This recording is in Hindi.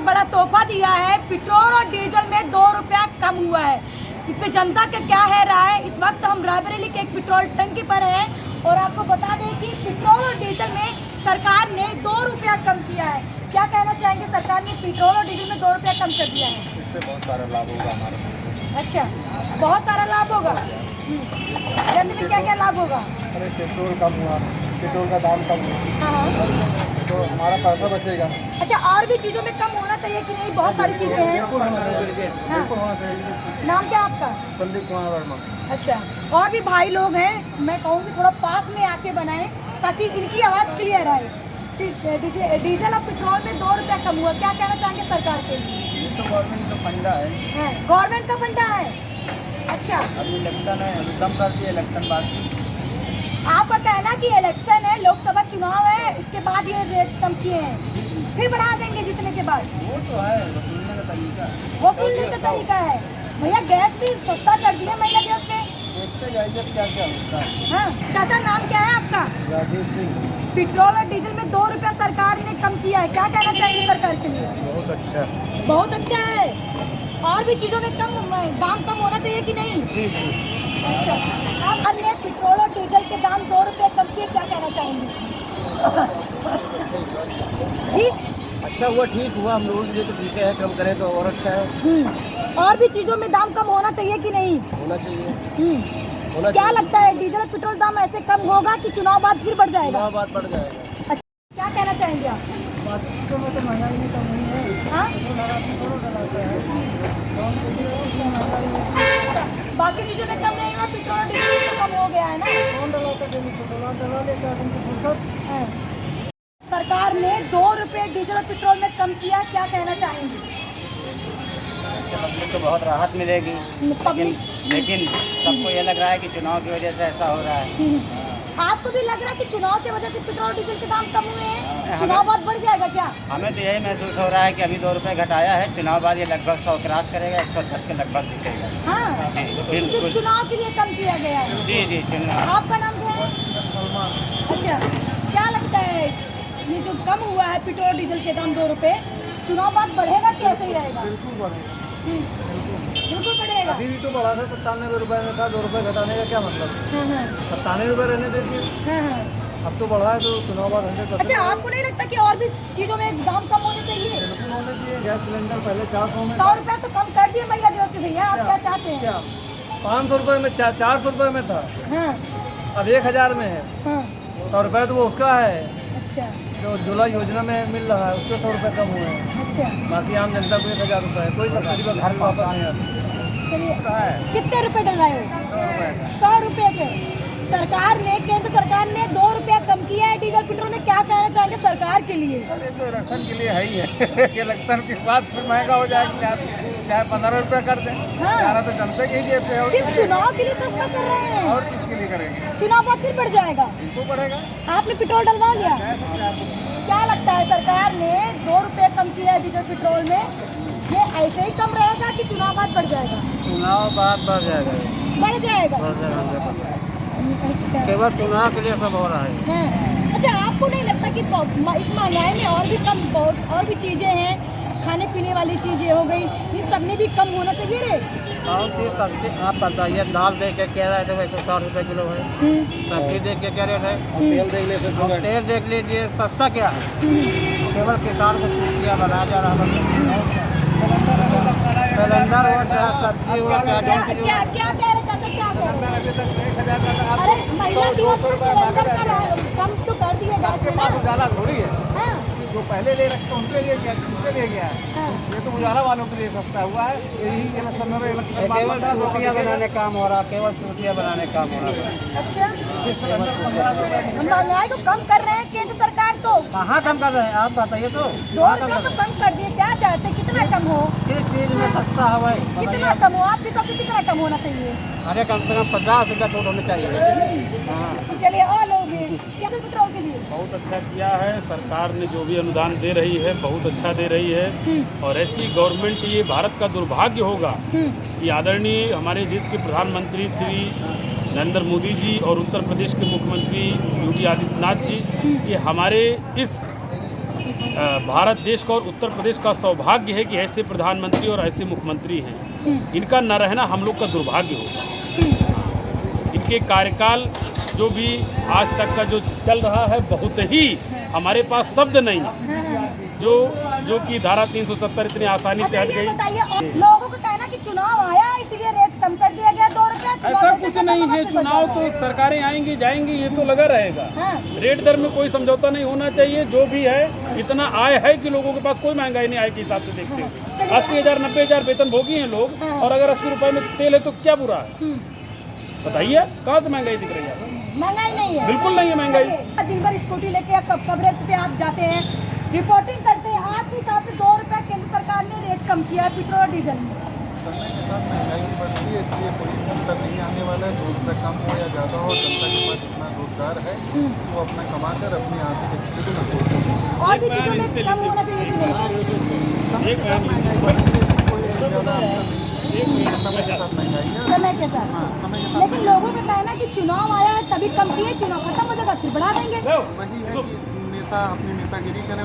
एक बड़ा तोहफा दिया है। पेट्रोल और डीजल में 2 रुपया कम हुआ है। इस पे जनता का क्या है राय? इस वक्त हम रायबरेली के एक पेट्रोल टंकी पर हैं और आपको बता दें कि पेट्रोल और डीजल में सरकार ने 2 रुपया कम किया है। क्या कहना चाहेंगे? सरकार ने पेट्रोल और डीजल में 2 रुपया कम कर दिया है। इससे बहुत सारा लाभ होगा हमारे। अच्छा, बहुत सारा लाभ होगा। जैसे कि क्या क्या लाभ होगा? अरे पेट्रोल कम हुआ, पेट्रोल का दाम कम हुआ हाँ, तो हमारा पैसा बचेगा। अच्छा, और भी चीज़ों में कम होना चाहिए कि नहीं? बहुत सारी चीज़ें हैं। बिल्कुल होना चाहिए, बिल्कुल होना चाहिए। नाम क्या आपका? संदीप कुमार वर्मा। अच्छा, और भी भाई लोग हैं, मैं कहूँगी थोड़ा पास में आके बनाएं ताकि इनकी आवाज़ क्लियर आए। डीजल और पेट्रोल में 2 रुपया कम हुआ, क्या कहना चाहेंगे सरकार के लिए? ये तो गवर्नमेंट का फंडा है। गवर्नमेंट का फंडा है। अच्छा, अभी इलेक्शन है, अभी कम कर दिए, इलेक्शन बाद आपका कहना कि इलेक्शन है, लोकसभा चुनाव है, इसके बाद ये रेट कम किए हैं, फिर बढ़ा देंगे जीतने के बाद। वो तो है वसूलने का तरीका। वसूलने का तरीका है। भैया गैस भी सस्ता कर दिया महिला गैस पे। देखते जाइए क्या क्या होता है। हाँ, चाचा नाम क्या है आपका? राजेश सिंह। पेट्रोल और डीजल में 2 रुपया सरकार ने कम किया है, क्या कहना चाहेंगे सरकार के लिए? बहुत अच्छा। बहुत अच्छा है। और भी चीज़ों में दाम कम होना चाहिए कि नहीं? जी जी। अच्छा, आप अन्य पेट्रोल और डीजल के दाम 2 रुपये कम किए, क्या कहना चाहेंगे? जी, अच्छा हुआ, ठीक हुआ, हम लोगों के लिए तो ठीक है, कम करें तो और अच्छा है। और भी चीज़ों में दाम कम होना चाहिए कि नहीं? होना चाहिए। क्या चाहिए। लगता है डीजल और पेट्रोल दाम ऐसे कम होगा कि चुनाव बाद फिर बढ़ जाएगा? चुनाव बाद बढ़ जाएगा। अच्छा, क्या कहना चाहेंगे आप? बाकी में तो महंगाई नहीं कम हुई है। हाँ? बाकी चीज़ों में कम नहीं हुआ, पेट्रोल और डीजल में तो कम हो गया है ना? हाँ। सरकार ने 2 रुपये डीजल और पेट्रोल में कम किया, क्या कहना चाहेंगे? इससे पब्लिक को बहुत राहत मिलेगी, लेकिन सबको ये लग रहा है कि चुनाव की वजह से ऐसा हो रहा है। आपको भी लग रहा है कि चुनाव की वजह से पेट्रोल डीजल के दाम कम हुए हैं? चुनाव बाद बढ़ जाएगा क्या? हमें तो यही महसूस हो रहा है कि अभी 2 रुपये घटाया है, चुनाव बाद ये लगभग 100 क्रॉस करेगा, 110 के लगभग दिखेगा। हाँ, जी सिर्फ बिल्कुल। चुनाव के लिए कम किया गया है। जी जी चुनाव। आपका नाम क्या है? अच्छा, क्या लगता है ये जो कम हुआ है पेट्रोल डीजल के दाम 2 रुपये, चुनाव बाद बढ़ेगा कि ऐसे ही रहेगा? बिल्कुल बढ़ेगा। बिल्कुल बढ़ेगा। अभी भी तो बढ़ा था, 97 रुपये में था, 2 रुपये घटाने का क्या मतलब? हाँ, हाँ, 97 रुपये रहने देती। हाँ, हाँ। अब तो बढ़ा है तो चुनाव बाद 100%। अच्छा, आपको नहीं लगता कि और भी चीज़ों में दाम कम होने चाहिए? बिल्कुल होने चाहिए। गैस सिलेंडर पहले 400 में 100 रुपये तो कम कर दिए महिला दिवस पे भैया, आप क्या चाहते हैं? क्या 500 रुपये में 400 रुपये में था, हाँ, अब 1000 में है। हाँ, 100 रुपये तो वो उसका है अच्छा, जो उज्ज्वला योजना में मिल रहा है, उसके 100 रुपये कम हुए हैं। अच्छा, बाकी आम जनता को 1000 रुपये है, कोई सब्सिडी पर घर वापस नहीं आती चलिए। है। कितने रुपए डलवाए हो? 100 रुपये का। 100 रुपये के। सरकार ने, केंद्र सरकार ने 2 रुपया कम किया है डीजल पेट्रोल में, क्या कहना चाहेंगे सरकार के लिए? अरे तो इलेक्शन के लिए है ही है। इलेक्शन के बाद फिर महंगा हो जाएगा, चाहे 15 रुपये कर दें। हाँ। ज़्यादा तो जनता के ही जेब से है, और सिर्फ किसके लिए? चुनाव के लिए सस्ता कर रहे हैं, और किसके लिए करेंगे? चुनाव बाद फिर बढ़ जाएगा। इनको बढ़ेगा। आपने पेट्रोल डलवा लिया? क्या लगता है सरकार ने 2 रुपये कम किया है डीजल पेट्रोल में, ये ऐसे ही कम रहेगा कि चुनाव बाद बढ़ जाएगा? चुनाव बाद बढ़ जाएगा। बढ़ जाएगा। अच्छा, केवल चुनाव के लिए सब हो रहा है। हाँ। अच्छा, आपको नहीं लगता कि इस महंगाई में और भी कम, बहुत और भी चीज़ें हैं, खाने पीने वाली चीज़ें हो गई, ये सब में भी कम होना चाहिए रे? और फिर सब्जी आप बताइए, दाल देख के कह रहे थे 160 रुपये किलो है, सब्जी देख के क्या रेट है, तेल देख लीजिए, तेल देख लीजिए, सस्ता क्या है? केवल किसान को चूतिया बनाया जा रहा है। सिलेंडर हो चाहे सब्जी हो चाहे क्या क्या कह रहे चाचा, क्या कह रहे? अरे महिला दिवस पर सिलेंडर का कम तो कर दिए गैस में ना? उजाला थोड़ी है, हाँ, जो पहले ले रखते उनके लिए क्या, उनके लिए क्या है? हाँ। ये तो उजाला वालों के लिए सस्ता हुआ है। यही इलेक्शन में केवल चूतिया बनाने काम हो रहा, केवल चूतिया बनाने काम हो रहा है। अच्छा, हम महंगाई को कम कर रहे हैं केंद्र सरकार तो। कहाँ कम कर रहे हैं आप बताइए तो? 2 रुपये तो कम कर दिए, क्या चाहते हैं, कितना कम हो? किस चीज़ में सस्ता है भाई? कितना कम हो? आपके हिसाब से कितना कम होना चाहिए? अरे कम से कम 50 रुपये छूट होनी चाहिए। हाँ, चलिए, और लोग क्या पेट्रोल के लिए? बहुत अच्छा किया है सरकार ने, जो भी अनुदान दे रही है बहुत अच्छा दे रही है। और ऐसी गवर्नमेंट, ये भारत का दुर्भाग्य होगा कि आदरणीय हमारे देश के प्रधानमंत्री श्री नरेंद्र मोदी जी और उत्तर प्रदेश के मुख्यमंत्री योगी आदित्यनाथ जी, ये हमारे इस भारत देश का और उत्तर प्रदेश का सौभाग्य है कि ऐसे प्रधानमंत्री और ऐसे मुख्यमंत्री हैं। इनका न रहना हम लोग का दुर्भाग्य होगा। इनके कार्यकाल जो भी आज तक का जो चल रहा है, बहुत ही हमारे पास शब्द नहीं है। जो कि धारा 370 इतनी आसानी से हट ये गई। बताइए, लोगों का कहना कि चुनाव आया इसलिए रेट कम कर दिया गया 2 रुपया। ऐसा कुछ नहीं है। चुनाव तो सरकारें आएंगी जाएंगी, ये तो लगा रहेगा। हाँ। रेट दर में कोई समझौता नहीं होना चाहिए। जो भी है इतना आय है कि लोगों के पास कोई महंगाई नहीं आय के हिसाब से देखते हैं। 80,000 90,000 वेतन भोगी हैं लोग, हाँ। और अगर 80 रुपए में तेल है तो क्या बुरा है? बताइए, कहाँ से महंगाई दिख रही है? महंगाई नहीं है, बिल्कुल नहीं है महंगाई। दिन भर स्कूटी लेके कवरेज पे आप जाते हैं, रिपोर्टिंग करते हैं, आपके हिसाब से 2 रुपया केंद्र सरकार ने रेट कम किया है पेट्रोल और डीजल में। समय के साथ महंगाई भी बढ़ती है, इसलिए कोई अंतर नहीं आने वाला है। 2 रुपये कम हो या ज़्यादा हो, जनता के पास इतना रोजगार है वो अपना कमा कर अपनी आर्थिक स्थिति को मजबूत और भी चीज़ों में कम होना चाहिए कि नहीं? एक मिनट, समय के साथ महंगाई है। समय के साथ। समय के साथ लेकिन लोगों का कहना है कि चुनाव आया है तभी कम किए, चुनाव खत्म हो जाएगा फिर बढ़ा देंगे। वही है कि नेता अपनी नेतागिरी करें।